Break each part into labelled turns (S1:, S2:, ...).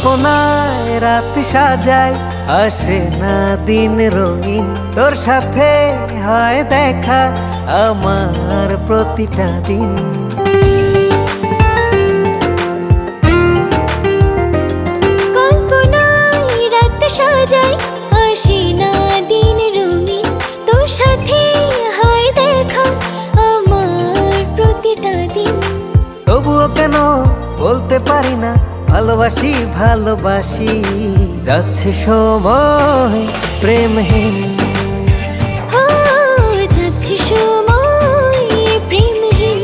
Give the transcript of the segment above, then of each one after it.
S1: কল্পনায় রাত সাজায়, আসে না দিন রঙিন, তোর সাথে হয় দেখা আমার প্রতিটা দিন।
S2: কল্পনায় রাত সাজায়, আসে না দিন রঙিন, তোর সাথে হয় দেখা আমার প্রতিটা দিন।
S1: তবুও কেন বলতে পারি না ভালোবাসি ভালোবাসি, যাচ্ছে সময় প্রেমহীন।
S2: ও যাচ্ছে সময় প্রেমহীন।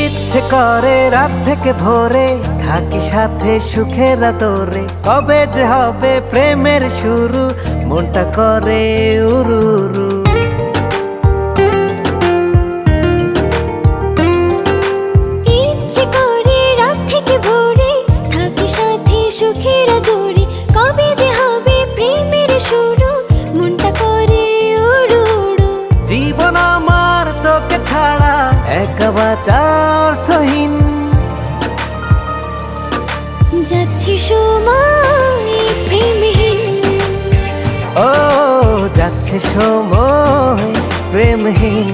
S1: ইচ্ছে করে রাত থেকে ভোরে থাকি সাথে সুখের তোরে, কবে যে হবে প্রেমের শুরু, মনটা করে উরু উরু।
S2: ইচ্ছে করে রাত থেকে ভোরে থাকি সাথে সুখের দূরে, কবে যে হবে প্রেমের শুরু, মনটা করে উড়ু উড়ু।
S1: জীবন আমার তোকে ছাড়া একা বাঁচা অর্থহীন।
S2: যাচ্ছে সময় প্রেমহীন।
S1: ও যাচ্ছে সময় প্রেমহীন।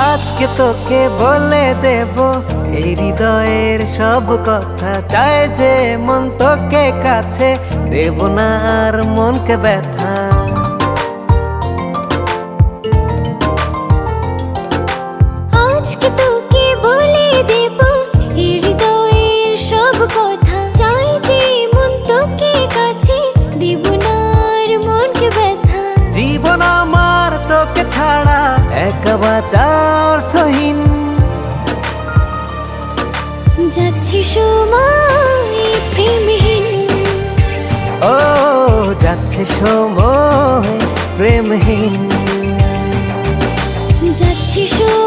S1: আজকে তোকে বলে দেব এই হৃদয়ের সব কথা, চায় যে মন তোকে কাছে, দেব না আর মনকে ব্যথা।
S2: আজকে তোকে বলে দেব এই হৃদয়ের সব কথা, চাই যে মন তোকে কাছে, দেব না আর মনকে ব্যথা।
S1: জীবন আমার তোকে ছাড়া একা বাঁচা অর্থহীন।
S2: যাচ্ছে সময় প্রেমহীন।
S1: ও যাচ্ছে সময় প্রেমহীন।
S2: যাচ্ছে সময়